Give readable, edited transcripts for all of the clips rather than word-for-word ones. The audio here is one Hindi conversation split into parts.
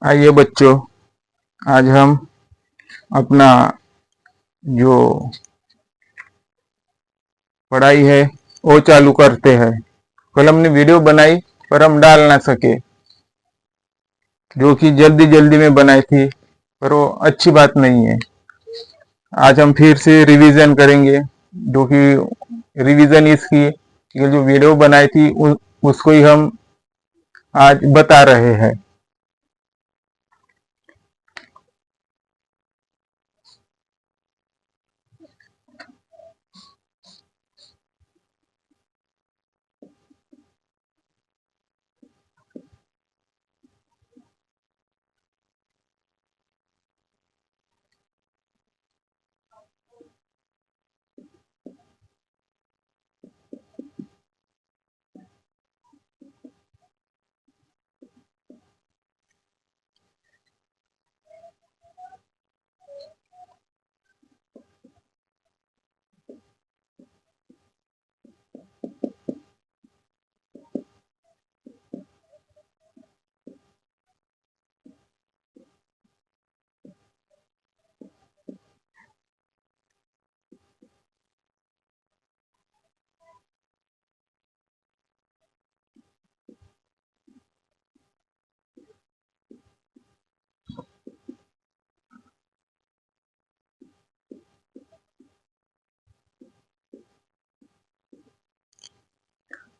आइए बच्चों, आज हम अपना जो पढ़ाई है वो चालू करते हैं। कल हमने वीडियो बनाई पर हम डाल ना सके, जो कि जल्दी जल्दी में बनाई थी, पर वो अच्छी बात नहीं है। आज हम फिर से रिवीजन करेंगे, जो कि रिवीजन इसकी कि जो वीडियो बनाई थी उसको ही हम आज बता रहे हैं।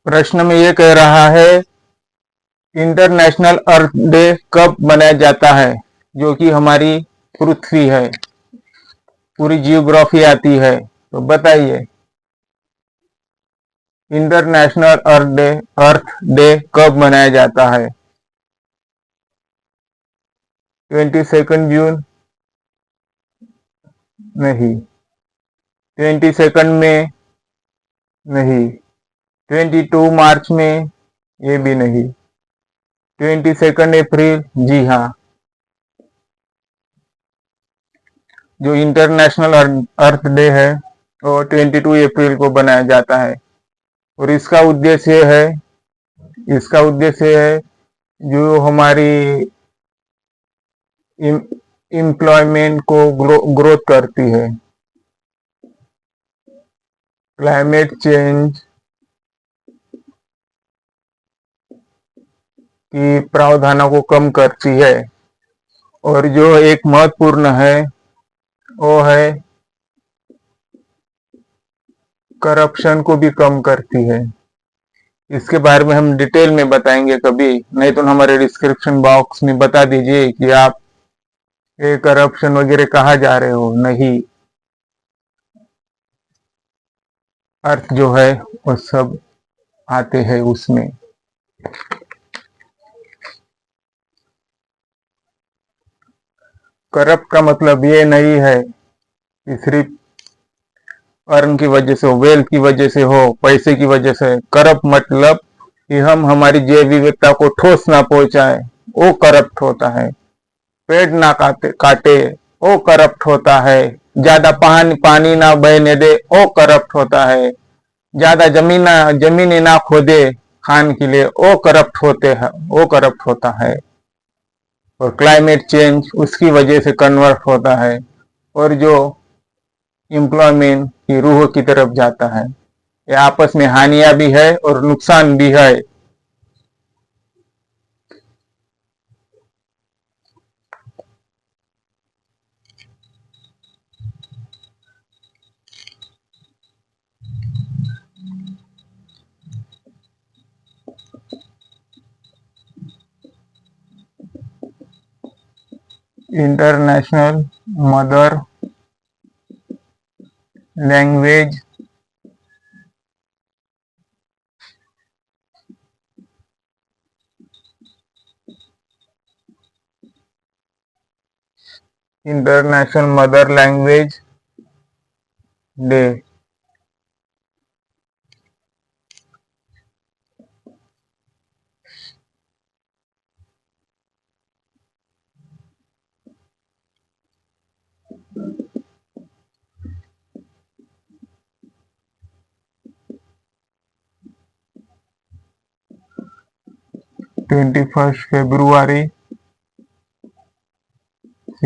प्रश्न में ये कह रहा है, इंटरनेशनल अर्थ डे कब मनाया जाता है? जो कि हमारी पृथ्वी है, पूरी जियोग्राफी आती है, तो बताइए इंटरनेशनल अर्थ डे कब मनाया जाता है? 22 जून? नहीं। 22 में? नहीं। 22 मार्च में? ये भी नहीं। 22 अप्रैल? जी हाँ। जो इंटरनेशनल अर्थ डे है वो 22 अप्रैल को बनाया जाता है, और इसका उद्देश्य है जो हमारी एम्प्लॉयमेंट को ग्रोथ करती है, क्लाइमेट चेंज की प्रावधानों को कम करती है, और जो एक महत्वपूर्ण है वो है करप्शन को भी कम करती है। इसके बारे में हम डिटेल में बताएंगे कभी, नहीं तो हमारे डिस्क्रिप्शन बॉक्स में बता दीजिए कि आप ये करप्शन वगैरह कहाँ जा रहे हो। नहीं, अर्थ जो है वो सब आते हैं उसमें। करप्ट का मतलब ये नहीं है कि सिर्फ अर्न की वजह से हो, वेल्थ की वजह से हो, पैसे की वजह से। करप्ट मतलब कि हम हमारी जैव विविधता को ठोस ना पहुंचाए, वो करप्ट होता है। पेड़ ना काटे वो करप्ट होता है। ज्यादा पानी ना बहने दे वो करप्ट होता है। ज्यादा जमीनें ना खोदे खान के लिए वो करप्ट होते हैं, वो करप्ट होता है। और क्लाइमेट चेंज उसकी वजह से कन्वर्ट होता है, और जो एम्प्लॉयमेंट की रूह की तरफ जाता है। ये आपस में हानियां भी है और नुकसान भी है। International mother language international mother language day. 21 फरवरी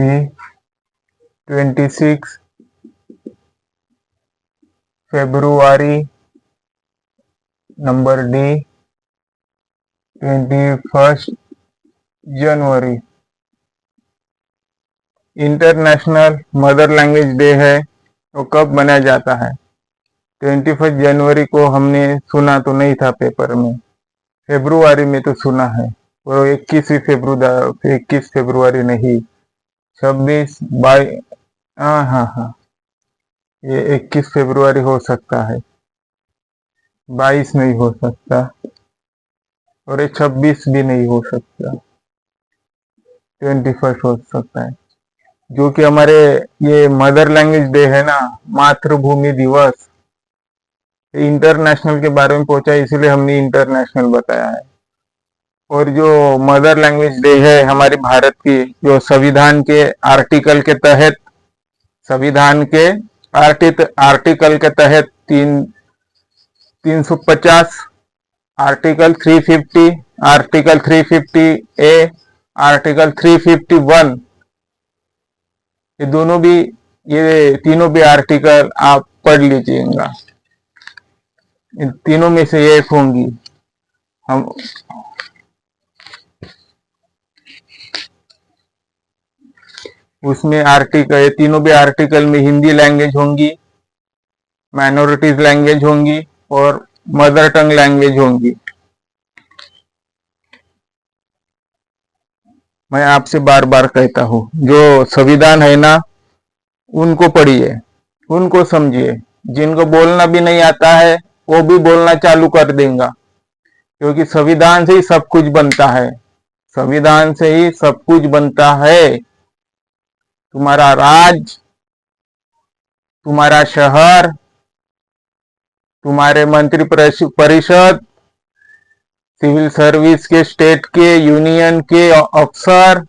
सी 26 फेब्रुआरी, नंबर डी 21 जनवरी। इंटरनेशनल मदर लैंग्वेज डे है, वो कब मनाया जाता है? 21 जनवरी को हमने सुना तो नहीं था पेपर में, फेब्रुआरी में तो सुना है, और 21 फेब्रुआरी नहीं, 26 22, हाँ हाँ हाँ, ये 21 फेब्रुआरी हो सकता है, 22 नहीं हो सकता, और ये 26 भी नहीं हो सकता, 21 हो सकता है। जो कि हमारे ये मदर लैंग्वेज डे है ना, मातृभूमि दिवस, इंटरनेशनल के बारे में पूछा, इसीलिए हमने इंटरनेशनल बताया है। और जो मदर लैंग्वेज डे है हमारे भारत की, जो संविधान के आर्टिकल के तहत, संविधान के आर्टिकल के तहत 350, आर्टिकल 350, आर्टिकल 350 ए, आर्टिकल 351, ये दोनों भी, ये तीनों भी आर्टिकल आप पढ़ लीजिएगा, इन तीनों में से एक होंगी। हम उसमें आर्टिकल, तीनों भी आर्टिकल में हिंदी लैंग्वेज होंगी, माइनॉरिटीज लैंग्वेज होंगी, और मदर टंग लैंग्वेज होंगी। मैं आपसे बार बार कहता हूँ, जो संविधान है ना, उनको पढ़िए, उनको समझिए। जिनको बोलना भी नहीं आता है वो भी बोलना चालू कर देगा, क्योंकि संविधान से ही सब कुछ बनता है, संविधान से ही सब कुछ बनता है। तुम्हारा राज्य, तुम्हारा शहर, तुम्हारे मंत्री परिषद, सिविल सर्विस के, स्टेट के, यूनियन के अफसर,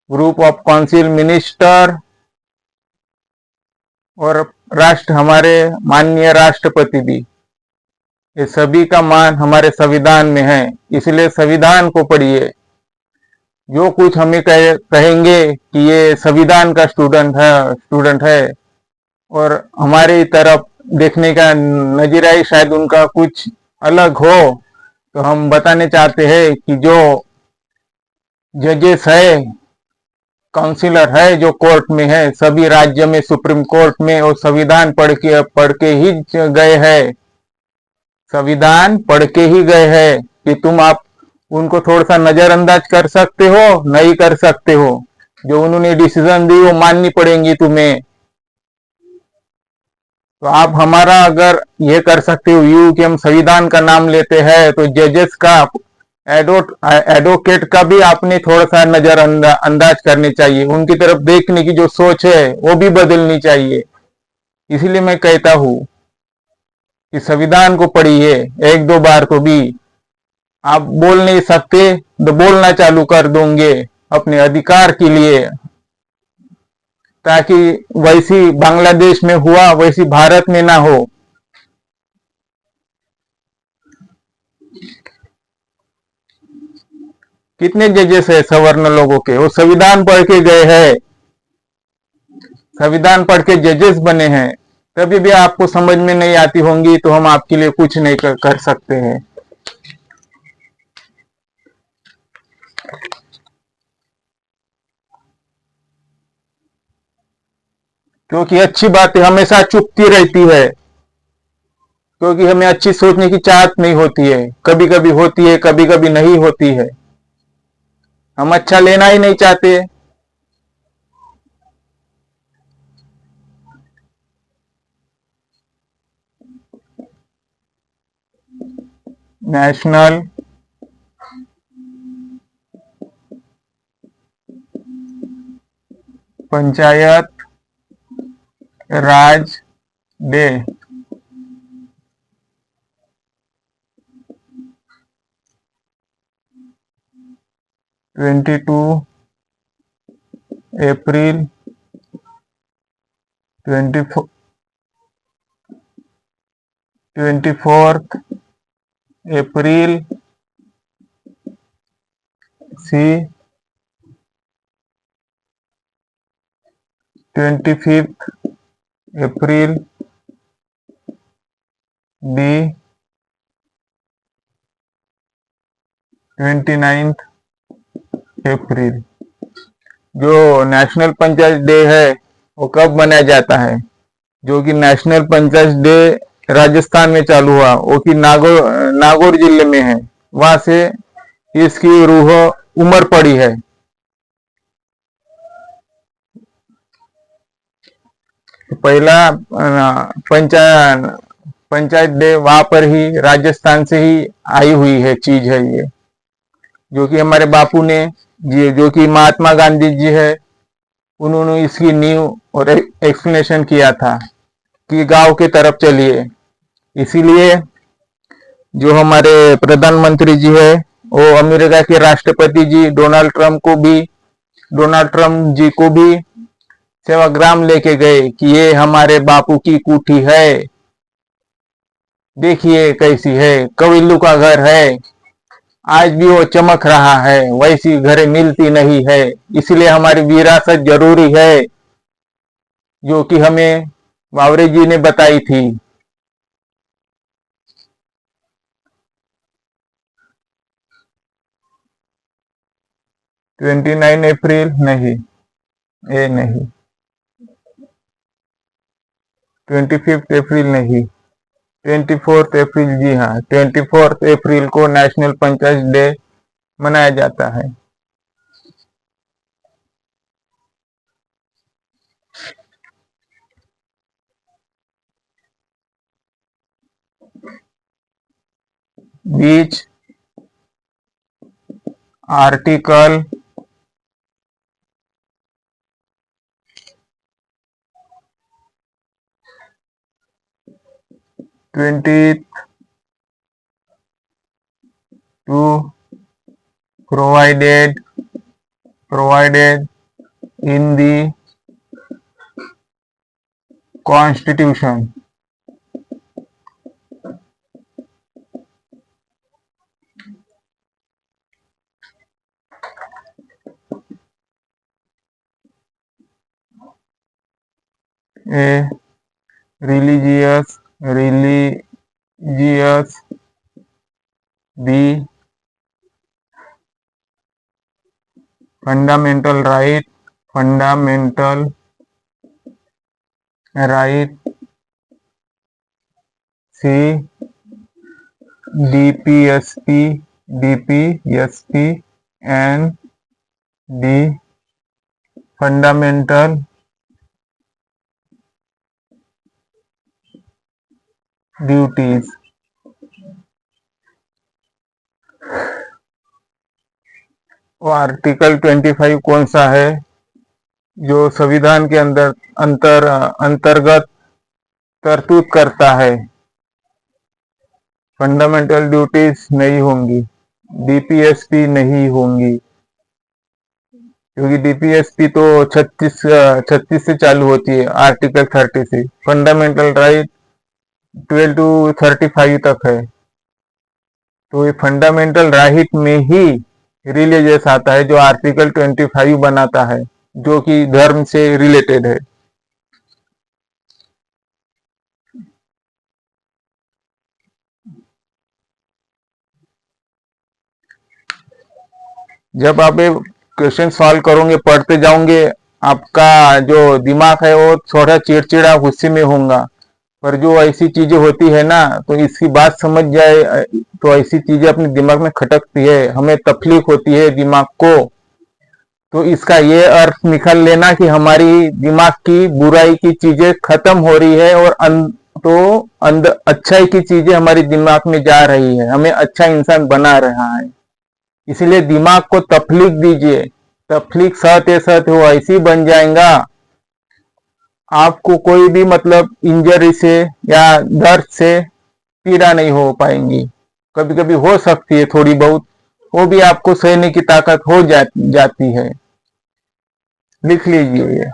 ग्रुप ऑफ काउंसिल मिनिस्टर, और राष्ट्र, हमारे माननीय राष्ट्रपति भी, ये सभी का मान हमारे संविधान में है। इसलिए संविधान को पढ़िए। जो कुछ हमें कहेंगे कि ये संविधान का स्टूडेंट है, और हमारी तरफ देखने का नजरिया शायद उनका कुछ अलग हो, तो हम बताने चाहते हैं कि जो जजेस है, काउंसिलर है, जो कोर्ट में है, सभी राज्य में, सुप्रीम कोर्ट में, और संविधान पढ़ के ही गए हैं, संविधान पढ़ के ही गए हैं। कि तुम आप उनको थोड़ा सा नजरअंदाज कर सकते हो? नहीं कर सकते हो। जो उन्होंने डिसीजन दी वो माननी पड़ेंगी तुम्हें। तो आप हमारा अगर ये कर सकते हो यू कि हम संविधान का नाम लेते हैं, तो जजेस का, एडवोकेट का भी आपने थोड़ा सा नजर अंदाज करनी चाहिए, उनकी तरफ देखने की जो सोच है वो भी बदलनी चाहिए। इसीलिए मैं कहता हूं कि संविधान को पढ़िए, एक दो बार तो भी। आप बोल नहीं सकते तो बोलना चालू कर दोगे अपने अधिकार के लिए, ताकि वैसी बांग्लादेश में हुआ वैसी भारत में ना हो। कितने जजेस है सवर्ण लोगों के, वो संविधान पढ़ के गए हैं, संविधान पढ़ के जजेस बने हैं। तभी भी आपको समझ में नहीं आती होंगी तो हम आपके लिए कुछ नहीं कर सकते हैं। क्योंकि अच्छी बातें हमेशा चुपती रहती है, क्योंकि हमें अच्छी सोचने की चाहत नहीं होती है, कभी कभी होती है, कभी कभी नहीं होती है। हम अच्छा लेना ही नहीं चाहते। नेशनल पंचायत राज डे, 22 अप्रैल 24 अप्रैल सी 25 अप्रैल बी 29 अप्रैल। जो नेशनल पंचायत डे है वो कब मनाया जाता है? जो कि नेशनल पंचायत डे राजस्थान में चालू हुआ, वो कि नागौर जिले में है, वहां से इसकी रूह उमर पड़ी है। पहला पंचायत डे वहां पर ही राजस्थान से ही आई हुई है चीज है ये, जो कि हमारे बापू ने जो कि महात्मा गांधी जी है, उन्होंने इसकी नींव और एक्सप्लेनेशन किया था कि गांव की तरफ चलिए। इसीलिए जो हमारे प्रधानमंत्री जी है वो अमेरिका के राष्ट्रपति जी डोनाल्ड ट्रम्प जी को भी सेवाग्राम लेके गए कि ये हमारे बापू की कुटी है, देखिए कैसी है, कविल्लू का घर है, आज भी वो चमक रहा है, वैसी घरें मिलती नहीं है। इसलिए हमारी विरासत जरूरी है, जो कि हमें बावरे जी ने बताई थी। ट्वेंटी 29 अप्रैल नहीं, ये नहीं। 25 अप्रैल नहीं, 24 अप्रैल, जी हाँ, 24 अप्रैल को नेशनल पंचायत डे मनाया जाता है। बीच article 22 provided in the constitution. A religious B fundamental right C DPSP and D fundamental duties. वो आर्टिकल 25 कौन सा है जो संविधान के अंतर्गत तरतूत करता है? फंडामेंटल ड्यूटीज नहीं होंगी, डीपीएसपी नहीं होंगी, क्योंकि डीपीएसपी तो 36 से चालू होती है, आर्टिकल 30 से। फंडामेंटल राइट 12 to 35 तक है। तो ये फंडामेंटल राइट में ही रिलीजियस आता है, जो आर्टिकल 25 बनाता है, जो कि धर्म से रिलेटेड है। जब आप ये क्वेश्चन सॉल्व करोगे, पढ़ते जाओगे, आपका जो दिमाग है वो थोड़ा चिड़चिड़ा गुस्से में होगा, पर जो ऐसी चीजें होती है ना, तो इसकी बात समझ जाए तो ऐसी चीजें अपने दिमाग में खटकती है, हमें तकलीफ होती है दिमाग को। तो इसका ये अर्थ निकाल लेना कि हमारी दिमाग की बुराई की चीजें खत्म हो रही है और तो अंदर अच्छाई की चीजें हमारी दिमाग में जा रही है, हमें अच्छा इंसान बना रहा है। इसलिए दिमाग को तफलीक दीजिए, तफलीक सहते सहते वो ऐसी बन जाएगा, आपको कोई भी मतलब इंजरी से या दर्द से पीड़ा नहीं हो पाएंगी। कभी कभी हो सकती है थोड़ी बहुत, वो भी आपको सहने की ताकत हो जाती है। लिख लीजिए ये।